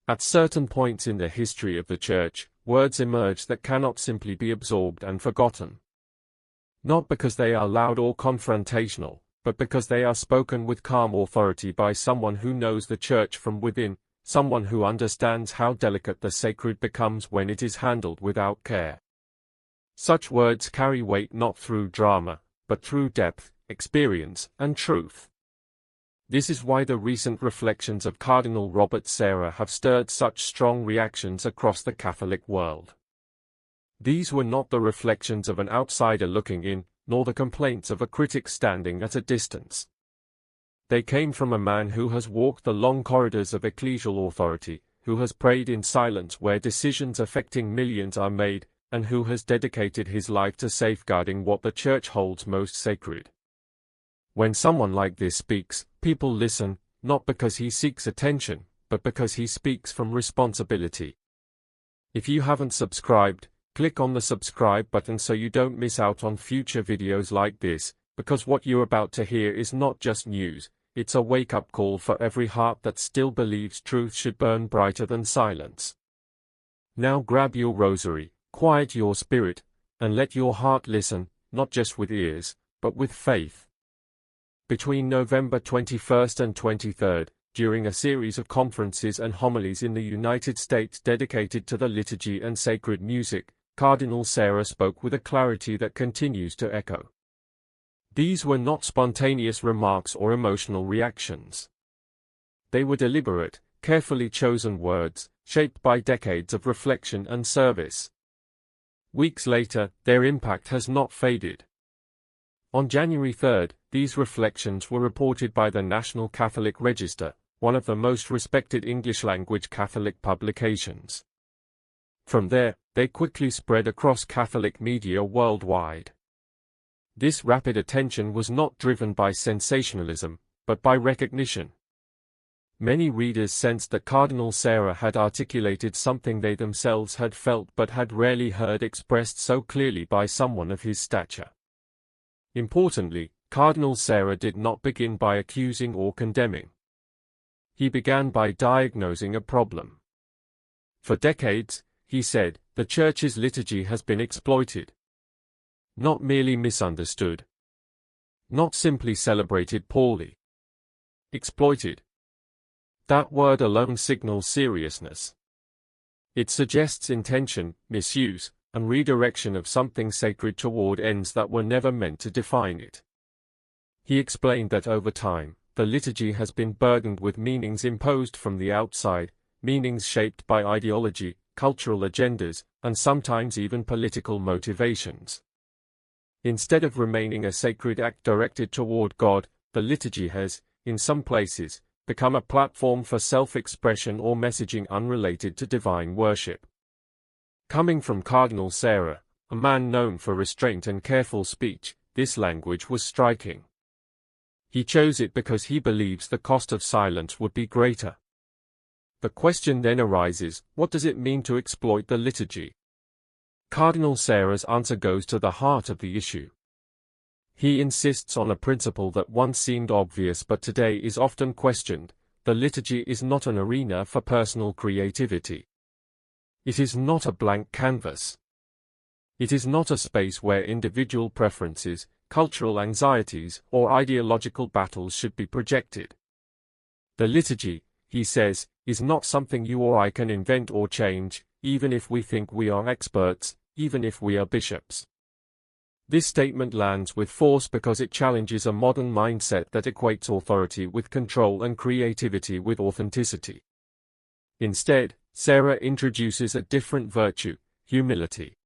At certain points in the history of the Church, words emerge that cannot simply be absorbed and forgotten. Not because they are loud or confrontational, but because they are spoken with calm authority by someone who knows the Church from within, someone who understands how delicate the sacred becomes when it is handled without care. Such words carry weight not through drama, but through depth, experience, and truth. This is why the recent reflections of Cardinal Robert Sarah have stirred such strong reactions across the Catholic world. These were not the reflections of an outsider looking in, nor the complaints of a critic standing at a distance. They came from a man who has walked the long corridors of ecclesial authority, who has prayed in silence where decisions affecting millions are made, and who has dedicated his life to safeguarding what the Church holds most sacred. When someone like this speaks, people listen, not because he seeks attention, but because he speaks from responsibility. If you haven't subscribed, click on the subscribe button so you don't miss out on future videos like this, because what you're about to hear is not just news, it's a wake-up call for every heart that still believes truth should burn brighter than silence. Now grab your rosary, quiet your spirit, and let your heart listen, not just with ears, but with faith. Between November 21st and 23rd, during a series of conferences and homilies in the United States dedicated to the liturgy and sacred music, Cardinal Sarah spoke with a clarity that continues to echo. These were not spontaneous remarks or emotional reactions. They were deliberate, carefully chosen words, shaped by decades of reflection and service. Weeks later, their impact has not faded. On January 3, these reflections were reported by the National Catholic Register, one of the most respected English-language Catholic publications. From there, they quickly spread across Catholic media worldwide. This rapid attention was not driven by sensationalism, but by recognition. Many readers sensed that Cardinal Sarah had articulated something they themselves had felt but had rarely heard expressed so clearly by someone of his stature. Importantly, Cardinal Sarah did not begin by accusing or condemning. He began by diagnosing a problem. For decades, he said, the Church's liturgy has been exploited. Not merely misunderstood. Not simply celebrated poorly. Exploited. That word alone signals seriousness. It suggests intention, misuse, and redirection of something sacred toward ends that were never meant to define it. He explained that over time, the liturgy has been burdened with meanings imposed from the outside, meanings shaped by ideology, cultural agendas, and sometimes even political motivations. Instead of remaining a sacred act directed toward God, the liturgy has, in some places, become a platform for self-expression or messaging unrelated to divine worship. Coming from Cardinal Sarah, a man known for restraint and careful speech, this language was striking. He chose it because he believes the cost of silence would be greater. The question then arises, what does it mean to exploit the liturgy? Cardinal Sarah's answer goes to the heart of the issue. He insists on a principle that once seemed obvious but today is often questioned: the liturgy is not an arena for personal creativity. It is not a blank canvas. It is not a space where individual preferences, cultural anxieties, or ideological battles should be projected. The liturgy, he says, is not something you or I can invent or change, even if we think we are experts, even if we are bishops. This statement lands with force because it challenges a modern mindset that equates authority with control and creativity with authenticity. Instead, Sarah introduces a different virtue: humility.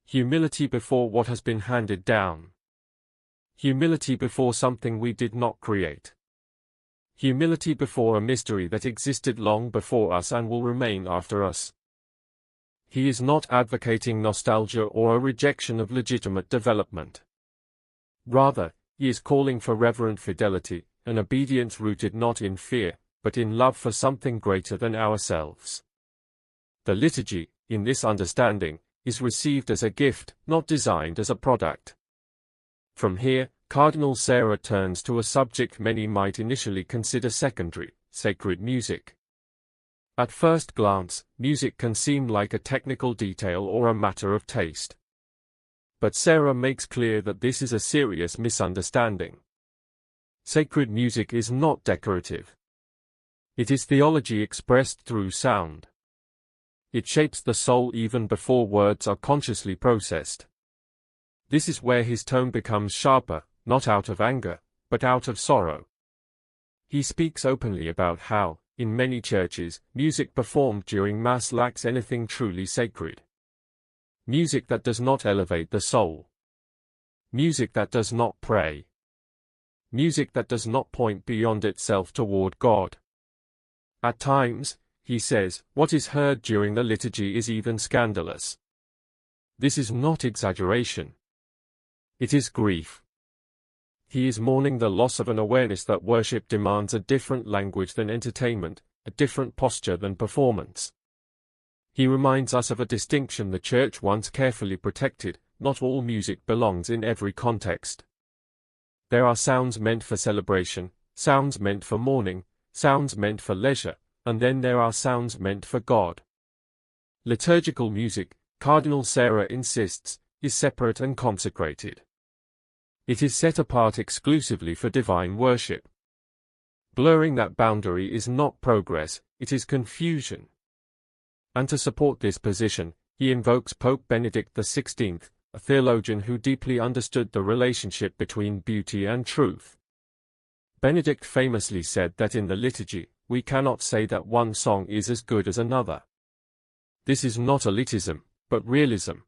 Humility before what has been handed down. Humility before something we did not create. Humility before a mystery that existed long before us and will remain after us. He is not advocating nostalgia or a rejection of legitimate development. Rather, he is calling for reverent fidelity, an obedience rooted not in fear, but in love for something greater than ourselves. The liturgy, in this understanding, is received as a gift, not designed as a product. From here, Cardinal Sarah turns to a subject many might initially consider secondary: sacred music. At first glance, music can seem like a technical detail or a matter of taste. But Sarah makes clear that this is a serious misunderstanding. Sacred music is not decorative. It is theology expressed through sound. It shapes the soul even before words are consciously processed. This is where his tone becomes sharper, not out of anger, but out of sorrow. He speaks openly about how, in many churches, music performed during Mass lacks anything truly sacred. Music that does not elevate the soul. Music that does not pray. Music that does not point beyond itself toward God. At times, he says, what is heard during the liturgy is even scandalous. This is not exaggeration. It is grief. He is mourning the loss of an awareness that worship demands a different language than entertainment, a different posture than performance. He reminds us of a distinction the Church once carefully protected: not all music belongs in every context. There are sounds meant for celebration, sounds meant for mourning, sounds meant for leisure, and then there are sounds meant for God. Liturgical music, Cardinal Sarah insists, is separate and consecrated. It is set apart exclusively for divine worship. Blurring that boundary is not progress, it is confusion. And to support this position, he invokes Pope Benedict XVI, a theologian who deeply understood the relationship between beauty and truth. Benedict famously said that in the liturgy, we cannot say that one song is as good as another. This is not elitism, but realism.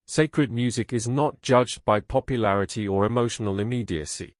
Sacred music is not judged by popularity or emotional immediacy.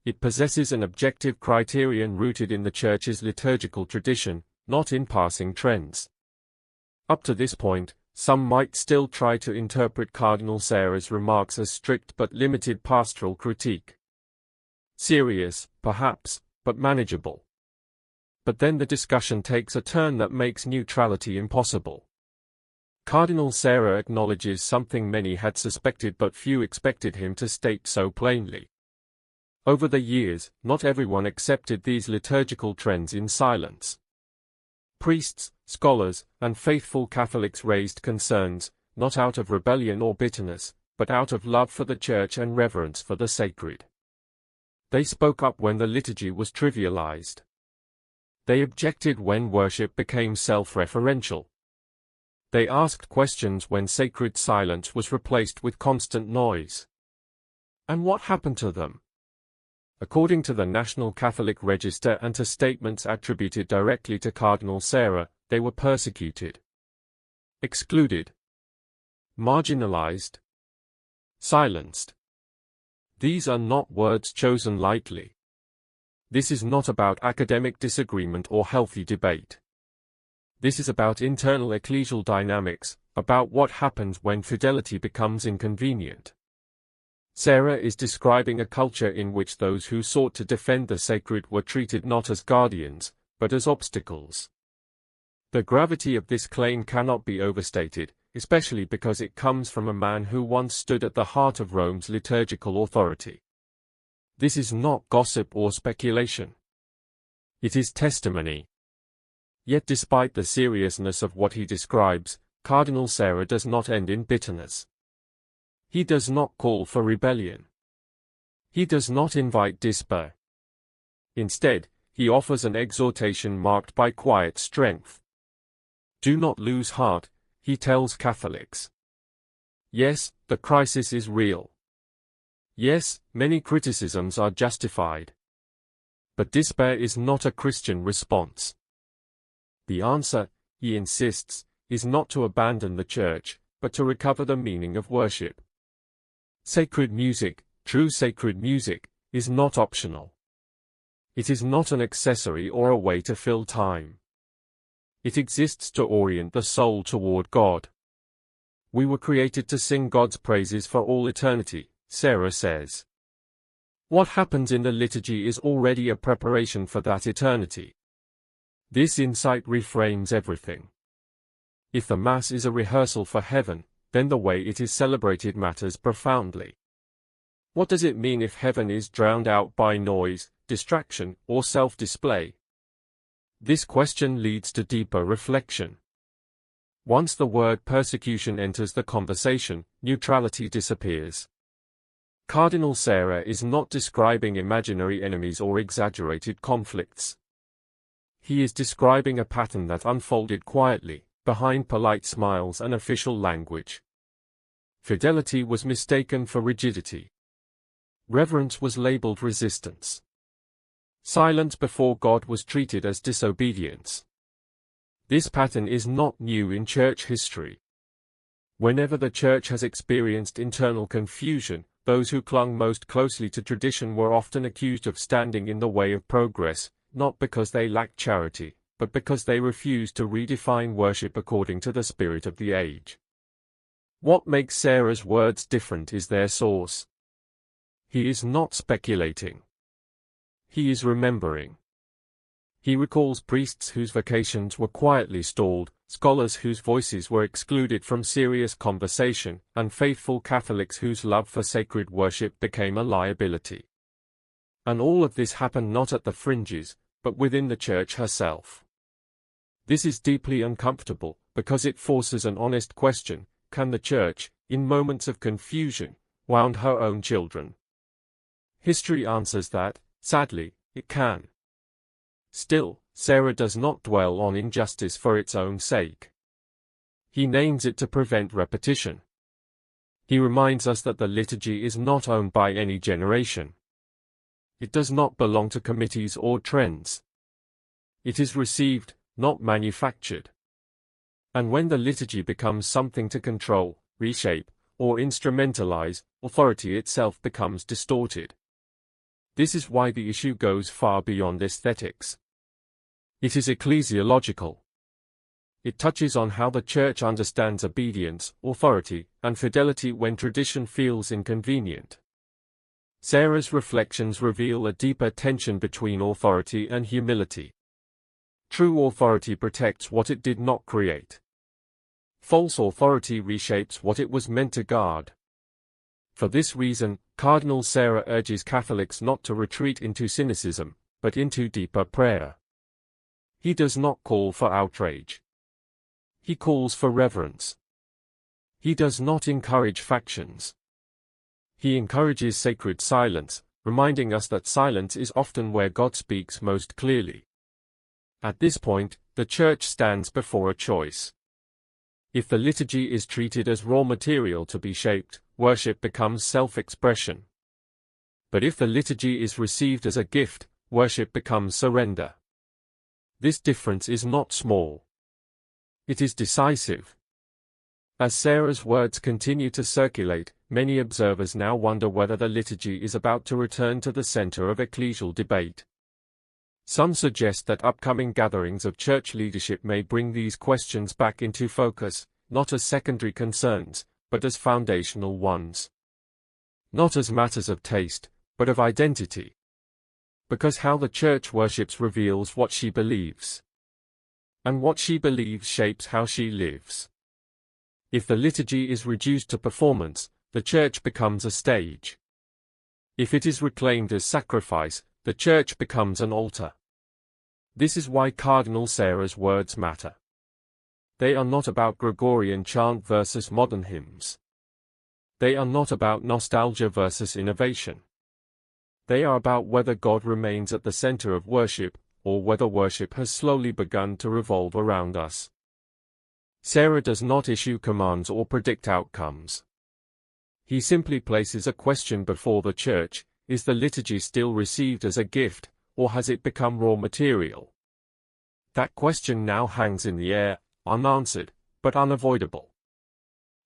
It possesses an objective criterion rooted in the Church's liturgical tradition, not in passing trends. Up to this point, some might still try to interpret Cardinal Sarah's remarks as strict but limited pastoral critique. Serious, perhaps, but manageable. But then the discussion takes a turn that makes neutrality impossible. Cardinal Sarah acknowledges something many had suspected but few expected him to state so plainly. Over the years, not everyone accepted these liturgical trends in silence. Priests, scholars, and faithful Catholics raised concerns, not out of rebellion or bitterness, but out of love for the Church and reverence for the sacred. They spoke up when the liturgy was trivialized. They objected when worship became self-referential. They asked questions when sacred silence was replaced with constant noise. And what happened to them? According to the National Catholic Register and to statements attributed directly to Cardinal Sarah, they were persecuted, excluded, marginalized, silenced. These are not words chosen lightly. This is not about academic disagreement or healthy debate. This is about internal ecclesial dynamics, about what happens when fidelity becomes inconvenient. Sarah is describing a culture in which those who sought to defend the sacred were treated not as guardians, but as obstacles. The gravity of this claim cannot be overstated, especially because it comes from a man who once stood at the heart of Rome's liturgical authority. This is not gossip or speculation. It is testimony. Yet despite the seriousness of what he describes, Cardinal Sarah does not end in bitterness. He does not call for rebellion. He does not invite despair. Instead, he offers an exhortation marked by quiet strength. Do not lose heart, he tells Catholics. Yes, the crisis is real. Yes, many criticisms are justified. But despair is not a Christian response. The answer, he insists, is not to abandon the Church, but to recover the meaning of worship. Sacred music, true sacred music, is not optional. It is not an accessory or a way to fill time. It exists to orient the soul toward God. We were created to sing God's praises for all eternity, Sarah says. What happens in the liturgy is already a preparation for that eternity. This insight reframes everything. If the Mass is a rehearsal for heaven, then the way it is celebrated matters profoundly. What does it mean if heaven is drowned out by noise, distraction, or self-display? This question leads to deeper reflection. Once the word persecution enters the conversation, neutrality disappears. Cardinal Sarah is not describing imaginary enemies or exaggerated conflicts. He is describing a pattern that unfolded quietly, behind polite smiles and official language. Fidelity was mistaken for rigidity. Reverence was labeled resistance. Silence before God was treated as disobedience. This pattern is not new in church history. Whenever the church has experienced internal confusion, those who clung most closely to tradition were often accused of standing in the way of progress, not because they lacked charity, but because they refused to redefine worship according to the spirit of the age. What makes Sarah's words different is their source. He is not speculating. He is remembering. He recalls priests whose vocations were quietly stalled, scholars whose voices were excluded from serious conversation, and faithful Catholics whose love for sacred worship became a liability. And all of this happened not at the fringes, but within the Church herself. This is deeply uncomfortable, because it forces an honest question: can the Church, in moments of confusion, wound her own children? History answers that, sadly, it can. Still, Sarah does not dwell on injustice for its own sake. He names it to prevent repetition. He reminds us that the liturgy is not owned by any generation. It does not belong to committees or trends. It is received, not manufactured. And when the liturgy becomes something to control, reshape, or instrumentalize, authority itself becomes distorted. This is why the issue goes far beyond aesthetics. It is ecclesiological. It touches on how the Church understands obedience, authority, and fidelity when tradition feels inconvenient. Sarah's reflections reveal a deeper tension between authority and humility. True authority protects what it did not create. False authority reshapes what it was meant to guard. For this reason, Cardinal Sarah urges Catholics not to retreat into cynicism, but into deeper prayer. He does not call for outrage. He calls for reverence. He does not encourage factions. He encourages sacred silence, reminding us that silence is often where God speaks most clearly. At this point, the Church stands before a choice. If the liturgy is treated as raw material to be shaped, worship becomes self-expression. But if the liturgy is received as a gift, worship becomes surrender. This difference is not small. It is decisive. As Sarah's words continue to circulate, many observers now wonder whether the liturgy is about to return to the center of ecclesial debate. Some suggest that upcoming gatherings of church leadership may bring these questions back into focus, not as secondary concerns, but as foundational ones. Not as matters of taste, but of identity. Because how the Church worships reveals what she believes. And what she believes shapes how she lives. If the liturgy is reduced to performance, the Church becomes a stage. If it is reclaimed as sacrifice, the Church becomes an altar. This is why Cardinal Sarah's words matter. They are not about Gregorian chant versus modern hymns. They are not about nostalgia versus innovation. They are about whether God remains at the center of worship, or whether worship has slowly begun to revolve around us. Sarah does not issue commands or predict outcomes. He simply places a question before the Church: is the liturgy still received as a gift, or has it become raw material? That question now hangs in the air, unanswered, but unavoidable.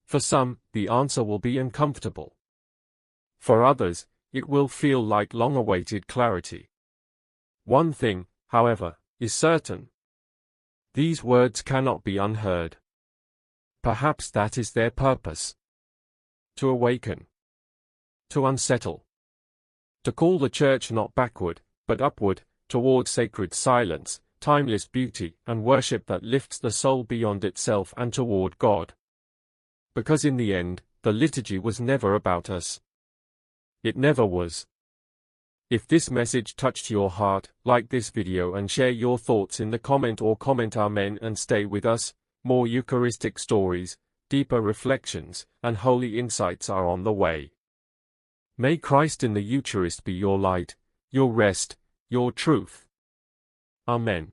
For some, the answer will be uncomfortable. For others, it will feel like long-awaited clarity. One thing, however, is certain. These words cannot be unheard. Perhaps that is their purpose. To awaken. To unsettle. To call the Church not backward, but upward, toward sacred silence, timeless beauty, and worship that lifts the soul beyond itself and toward God. Because in the end, the liturgy was never about us. It never was. If this message touched your heart, like this video and share your thoughts in the comment or comment Amen and stay with us. More Eucharistic stories, deeper reflections, and holy insights are on the way. May Christ in the Eucharist be your light, your rest, your truth. Amen.